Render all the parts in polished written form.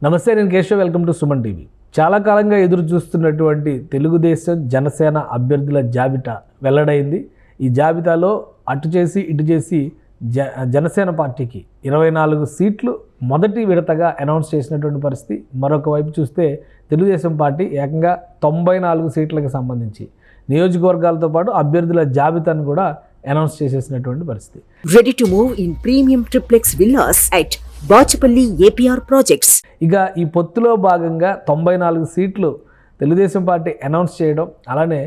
నమస్తే, నేను Keshav. Welcome to Suman TV. చాలా కాలంగా ఎదురు చూస్తున్నటువంటి తెలుగుదేశం జనసేన అభ్యర్థుల జాబితా వెల్లడైంది. ఈ జాబితాలో అటు చేసి ఇటు చేసి జనసేన పార్టీకి 24 సీట్లు మొదటి విడతగా అనౌన్స్ చేసినటువంటి పరిస్థితి. మరొక వైపు చూస్తే తెలుగుదేశం పార్టీ ఏకంగా 94 సీట్లకు సంబంధించి నియోజకవర్గాలతో పాటు అభ్యర్థుల జాబితాను కూడా అనౌన్స్ చేసేసినటువంటి పరిస్థితి. Ready to move in premium triplex villas at Bachupally APR projects. ఇక ఈ పొత్తులో భాగంగా 94 సీట్లు తెలుగుదేశం పార్టీ అనౌన్స్ చేయడం, అలానే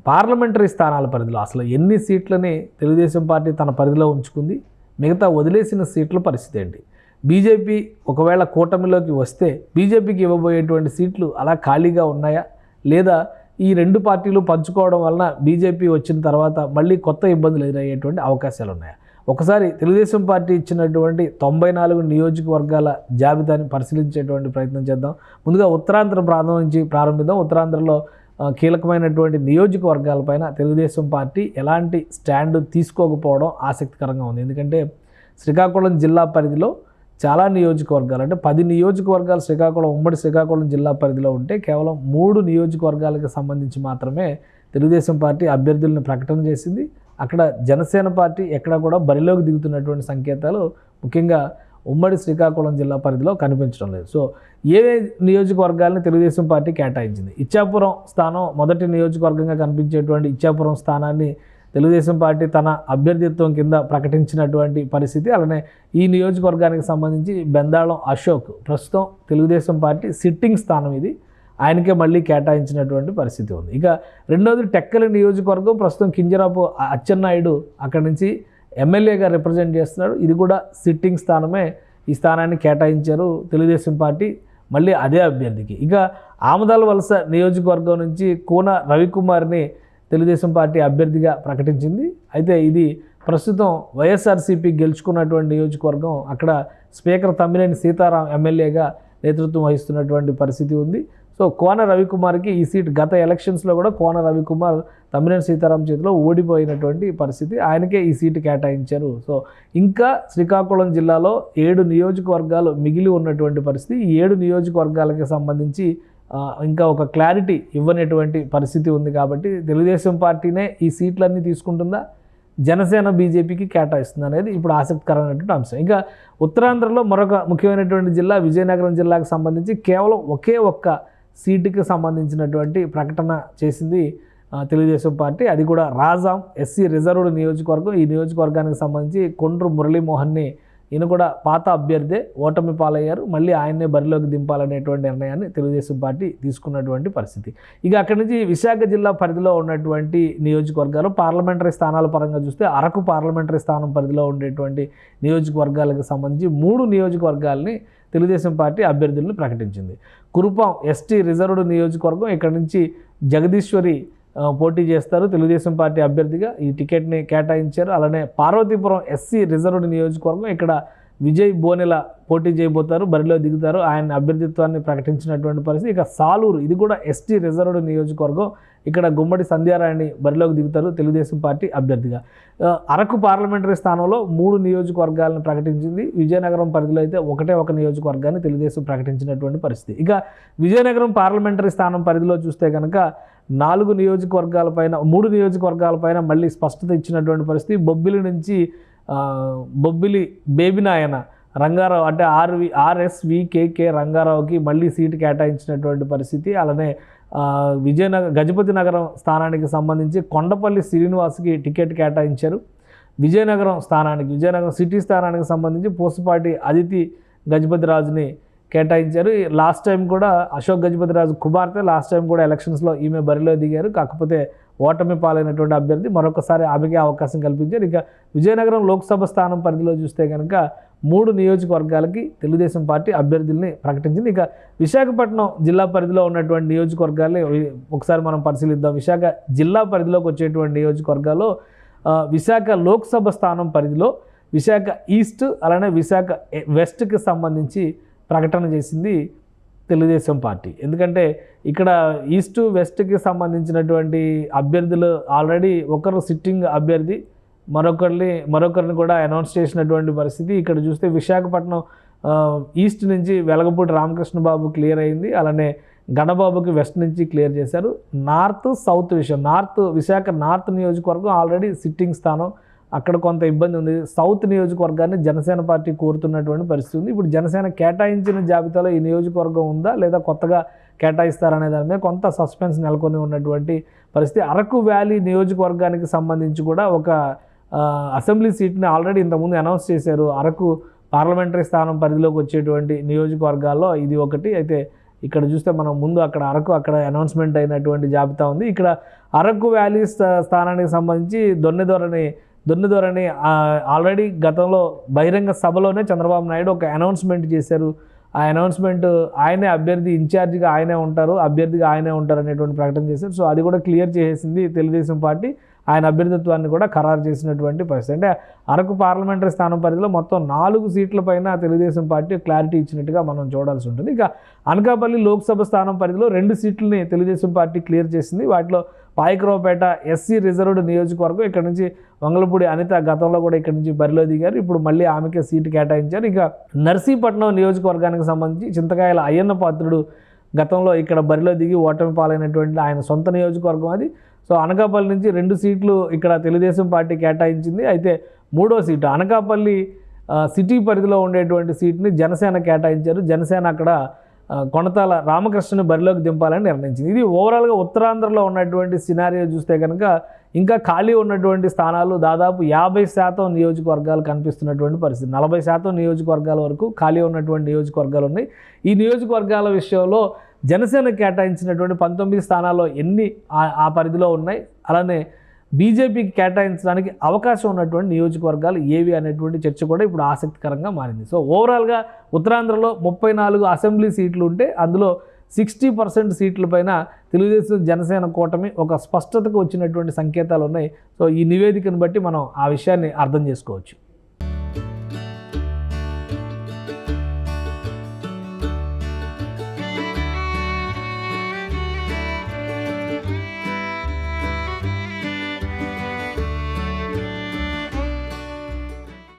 పార్లమెంటరీ స్థానాల పరిధిలో అసలు ఎన్ని సీట్లని తెలుగుదేశం పార్టీ తన పరిధిలో ఉంచుకుంది, మిగతా వదిలేసిన సీట్ల పరిస్థితి ఏంటి, బీజేపీ ఒకవేళ కూటమిలోకి వస్తే బీజేపీకి ఇవ్వబోయేటువంటి సీట్లు అలా ఖాళీగా ఉన్నాయా, లేదా ఈ రెండు పార్టీలు పంచుకోవడం వలన బీజేపీ వచ్చిన తర్వాత మళ్ళీ కొత్త ఇబ్బందులు ఎదురయ్యేటువంటి అవకాశాలు ఉన్నాయా? ఒకసారి తెలుగుదేశం పార్టీ ఇచ్చినటువంటి 94 నియోజకవర్గాల జాబితాని పరిశీలించేటువంటి ప్రయత్నం చేద్దాం. ముందుగా ఉత్తరాంధ్ర ప్రాంతం నుంచి ప్రారంభిద్దాం. ఉత్తరాంధ్రలో కీలకమైనటువంటి నియోజకవర్గాలపైన తెలుగుదేశం పార్టీ ఎలాంటి స్టాండ్ తీసుకోకపోవడం ఆసక్తికరంగా ఉంది. ఎందుకంటే శ్రీకాకుళం జిల్లా పరిధిలో చాలా నియోజకవర్గాలు, అంటే 10 నియోజకవర్గాలు ఉమ్మడి శ్రీకాకుళం జిల్లా పరిధిలో ఉంటే కేవలం 3 నియోజకవర్గాలకు సంబంధించి మాత్రమే తెలుగుదేశం పార్టీ అభ్యర్థులను ప్రకటన చేసింది. అక్కడ జనసేన పార్టీ ఎక్కడ కూడా బరిలోకి దిగుతున్నటువంటి సంకేతాలు ముఖ్యంగా ఉమ్మడి శ్రీకాకుళం జిల్లా పరిధిలో కనిపించడం లేదు. సో ఏ నియోజకవర్గాలను తెలుగుదేశం పార్టీ కేటాయించింది? ఇచ్చాపురం స్థానం మొదటి నియోజకవర్గంగా కనిపించేటువంటి ఇచ్చాపురం స్థానాన్ని తెలుగుదేశం పార్టీ తన అభ్యర్థిత్వం కింద ప్రకటించినటువంటి పరిస్థితి. అలానే ఈ నియోజకవర్గానికి సంబంధించి బెందాళం అశోక్ ప్రస్తుతం తెలుగుదేశం పార్టీ సిట్టింగ్ స్థానం, ఇది ఆయనకే మళ్ళీ కేటాయించినటువంటి పరిస్థితి ఉంది. ఇక రెండోది టెక్కలి నియోజకవర్గం, ప్రస్తుతం కింజరాపు అచ్చెన్నాయుడు అక్కడి నుంచి ఎమ్మెల్యేగా రిప్రజెంట్ చేస్తున్నాడు, ఇది కూడా సిట్టింగ్ స్థానమే. ఈ స్థానాన్ని కేటాయించారు తెలుగుదేశం పార్టీ మళ్ళీ అదే అభ్యర్థికి. ఇక ఆమదాల వలస నియోజకవర్గం నుంచి కోన రవికుమార్ని తెలుగుదేశం పార్టీ అభ్యర్థిగా ప్రకటించింది. అయితే ఇది ప్రస్తుతం వైఎస్ఆర్సీపీ గెలుచుకున్నటువంటి నియోజకవర్గం. అక్కడ స్పీకర్ తమ్మినేని సీతారాం ఎమ్మెల్యేగా నేతృత్వం వహిస్తున్నటువంటి పరిస్థితి ఉంది. సో కోన రవికుమార్కి ఈ సీట్ గత ఎలక్షన్స్లో కూడా కోన రవికుమార్ తమ్మినేని సీతారాం చేతిలో ఓడిపోయినటువంటి పరిస్థితి, ఆయనకే ఈ సీటు కేటాయించారు. సో ఇంకా శ్రీకాకుళం జిల్లాలో 7 నియోజకవర్గాలు మిగిలి ఉన్నటువంటి పరిస్థితి. ఈ 7 నియోజకవర్గాలకి సంబంధించి ఇంకా ఒక క్లారిటీ ఇవ్వనటువంటి పరిస్థితి ఉంది. కాబట్టి తెలుగుదేశం పార్టీనే ఈ సీట్లన్నీ తీసుకుంటుందా, జనసేన బీజేపీకి కేటాయిస్తుంది అనేది ఇప్పుడు ఆసక్తికరమైనటువంటి అంశం. ఇంకా ఉత్తరాంధ్రలో మరొక ముఖ్యమైనటువంటి జిల్లా విజయనగరం జిల్లాకు సంబంధించి కేవలం ఒకే ఒక్క సీటుకి సంబంధించినటువంటి ప్రకటన చేసింది తెలుగుదేశం పార్టీ. అది కూడా రాజాం ఎస్సీ రిజర్వ్డ్ నియోజకవర్గం. ఈ నియోజకవర్గానికి సంబంధించి కొండ్రు మురళీమోహన్ని, ఈయన కూడా పాత అభ్యర్థే, ఓటమి పాలయ్యారు, మళ్ళీ ఆయన్నే బరిలోకి దింపాలనేటువంటి నిర్ణయాన్ని తెలుగుదేశం పార్టీ తీసుకున్నటువంటి పరిస్థితి. ఇక అక్కడి నుంచి విశాఖ జిల్లా పరిధిలో ఉన్నటువంటి నియోజకవర్గాలు పార్లమెంటరీ స్థానాల పరంగా చూస్తే అరకు పార్లమెంటరీ స్థానం పరిధిలో ఉండేటువంటి నియోజకవర్గాలకు సంబంధించి 3 నియోజకవర్గాలని తెలుగుదేశం పార్టీ అభ్యర్థులను ప్రకటించింది. కురుపాం ఎస్టీ రిజర్వ్డ్ నియోజకవర్గం, ఇక్కడ నుంచి జగదీశ్వరి పోటీ చేస్తారు తెలుగుదేశం పార్టీ అభ్యర్థిగా, ఈ టికెట్ని కేటాయించారు. అలానే పార్వతీపురం ఎస్సీ రిజర్వ్డ్ నియోజకవర్గం, ఇక్కడ విజయ్ బోనెల పోటీ చేయబోతారు, బరిలో దిగుతారు, ఆయన అభ్యర్థిత్వాన్ని ప్రకటించినటువంటి పరిస్థితి. ఇక సాలూరు, ఇది కూడా ఎస్టీ రిజర్వ్డ్ నియోజకవర్గం, ఇక్కడ గుమ్మడి సంధ్యారాయణి బరిలోకి దిగుతారు తెలుగుదేశం పార్టీ అభ్యర్థిగా. అరకు పార్లమెంటరీ స్థానంలో 3 నియోజకవర్గాలను ప్రకటించింది. విజయనగరం పరిధిలో అయితే ఒకటే ఒక నియోజకవర్గాన్ని తెలుగుదేశం ప్రకటించినటువంటి పరిస్థితి. ఇక విజయనగరం పార్లమెంటరీ స్థానం పరిధిలో చూస్తే కనుక 4 నియోజకవర్గాలపైన 3 నియోజకవర్గాలపైన మళ్ళీ స్పష్టత ఇచ్చినటువంటి పరిస్థితి. బొబ్బిలి నుంచి బొబ్బిలి బేబినాయన రంగారావు, అంటే RSVKK రంగారావుకి మళ్ళీ సీటు కేటాయించినటువంటి పరిస్థితి. అలానే గజపతి నగరం స్థానానికి సంబంధించి కొండపల్లి శ్రీనివాస్కి టికెట్ కేటాయించారు. విజయనగరం సిటీ స్థానానికి సంబంధించి పూసపాటి అదితి గజపతిరాజుని కేటాయించారు. లాస్ట్ టైం కూడా అశోక్ గజపతిరాజు కుమార్తె లాస్ట్ టైం కూడా ఎలక్షన్స్లో ఈమె బరిలో దిగారు, కాకపోతే ఓటమి పాలైనటువంటి అభ్యర్థి, మరొకసారి ఆమెకే అవకాశం కల్పించారు. ఇక విజయనగరం లోక్సభ స్థానం పరిధిలో చూస్తే కనుక 3 నియోజకవర్గాలకి తెలుగుదేశం పార్టీ అభ్యర్థుల్ని ప్రకటించింది. ఇక విశాఖపట్నం జిల్లా పరిధిలో ఉన్నటువంటి నియోజకవర్గాల్ని ఒకసారి మనం పరిశీలిద్దాం. విశాఖ జిల్లా పరిధిలోకి వచ్చేటువంటి నియోజకవర్గాల్లో విశాఖ లోక్సభ స్థానం పరిధిలో విశాఖ ఈస్ట్ అలానే విశాఖ వెస్ట్కి సంబంధించి ప్రకటన చేసింది తెలుగుదేశం పార్టీ. ఎందుకంటే ఇక్కడ ఈస్ట్ వెస్ట్కి సంబంధించినటువంటి అభ్యర్థులు ఆల్రెడీ ఒకరు సిట్టింగ్ అభ్యర్థి, మరొకరిని కూడా అనౌన్స్ చేసినటువంటి పరిస్థితి. ఇక్కడ చూస్తే విశాఖపట్నం ఈస్ట్ నుంచి వెలగపూడి రామకృష్ణ బాబు క్లియర్ అయింది, అలానే గణబాబుకి వెస్ట్ నుంచి క్లియర్ చేశారు. నార్త్ సౌత్ విషయం, విశాఖ నార్త్ నియోజకవర్గం ఆల్రెడీ సిట్టింగ్ స్థానం, అక్కడ కొంత ఇబ్బంది ఉంది. సౌత్ నియోజకవర్గాన్ని జనసేన పార్టీ కోరుతున్నటువంటి పరిస్థితి ఉంది. ఇప్పుడు జనసేన కేటాయించిన జాబితాలో ఈ నియోజకవర్గం ఉందా లేదా కొత్తగా కేటాయిస్తారనే దాని మీద కొంత సస్పెన్స్ నెలకొని ఉన్నటువంటి పరిస్థితి. అరకు వ్యాలీ నియోజకవర్గానికి సంబంధించి కూడా ఒక అసెంబ్లీ సీట్ని ఆల్రెడీ ఇంతకుముందు అనౌన్స్ చేశారు. అరకు పార్లమెంటరీ స్థానం పరిధిలోకి వచ్చేటువంటి నియోజకవర్గాల్లో ఇది ఒకటి. అయితే ఇక్కడ చూస్తే మనం ముందు అక్కడ అనౌన్స్మెంట్ అయినటువంటి జాబితా ఉంది. ఇక్కడ అరకు వ్యాలీ స్థానానికి సంబంధించి దొన్నెదొరని ఆల్రెడీ గతంలో బహిరంగ సభలోనే చంద్రబాబు నాయుడు ఒక అనౌన్స్మెంట్ చేశారు. ఆ అనౌన్స్మెంట్ ఆయనే అభ్యర్థి, ఇన్ఛార్జిగా ఆయనే ఉంటారు, అభ్యర్థిగా ఆయనే ఉంటారు అనేటువంటి ప్రకటన చేశారు. సో అది కూడా క్లియర్ చేసేసింది తెలుగుదేశం పార్టీ. ఆయన అభ్యర్థిత్వాన్ని కూడా ఖరారు చేసినటువంటి పరిస్థితి. అంటే అరకు పార్లమెంటరీ స్థానం పరిధిలో మొత్తం 4 సీట్ల పైన తెలుగుదేశం పార్టీ క్లారిటీ ఇచ్చినట్టుగా మనం చూడాల్సి ఉంటుంది. ఇక అనకాపల్లి లోక్సభ స్థానం పరిధిలో 2 సీట్లని తెలుగుదేశం పార్టీ క్లియర్ చేసింది. వాటిలో పాయకరావుపేట ఎస్సీ రిజర్వ్డ్ నియోజకవర్గం, ఇక్కడ నుంచి వంగలపూడి అనిత గతంలో కూడా ఇక్కడ నుంచి బరిలో దిగారు, ఇప్పుడు మళ్ళీ ఆమెకే సీటు కేటాయించారు. ఇక నర్సీపట్నం నియోజకవర్గానికి సంబంధించి చింతకాయల అయ్యన్న పాత్రుడు గతంలో ఇక్కడ బరిలో దిగి ఓటమి పాలైనటువంటి ఆయన సొంత నియోజకవర్గం అది. సో అనకాపల్లి నుంచి 2 సీట్లు ఇక్కడ తెలుగుదేశం పార్టీ కేటాయించింది. అయితే 3వ సీటు అనకాపల్లి సిటీ పరిధిలో ఉండేటువంటి సీట్ని జనసేన కేటాయించారు. జనసేన అక్కడ కొనతాల రామకృష్ణని బరిలోకి దింపాలని నిర్ణయించింది. ఇది ఓవరాల్గా ఉత్తరాంధ్రలో ఉన్నటువంటి సినారియో చూస్తే కనుక ఇంకా ఖాళీ ఉన్నటువంటి స్థానాలు దాదాపు 50% నియోజకవర్గాలు కనిపిస్తున్నటువంటి పరిస్థితి. 40% నియోజకవర్గాల వరకు ఖాళీ ఉన్నటువంటి నియోజకవర్గాలు ఉన్నాయి. ఈ నియోజకవర్గాల విషయంలో జనసేన కేటాయించినటువంటి 19 స్థానాల్లో ఎన్ని ఆ పరిధిలో ఉన్నాయి, అలానే బీజేపీకి కేటాయించడానికి అవకాశం ఉన్నటువంటి నియోజకవర్గాలు ఏవి అనేటువంటి చర్చ కూడా ఇప్పుడు ఆసక్తికరంగా మారింది. సో ఓవరాల్గా ఉత్తరాంధ్రలో 34 అసెంబ్లీ సీట్లు ఉంటే అందులో 60% సీట్ల పైన తెలుగుదేశం జనసేన కూటమి ఒక స్పష్టతకు వచ్చినటువంటి సంకేతాలు ఉన్నాయి. సో ఈ నివేదికను బట్టి మనం ఆ విషయాన్ని అర్థం చేసుకోవచ్చు.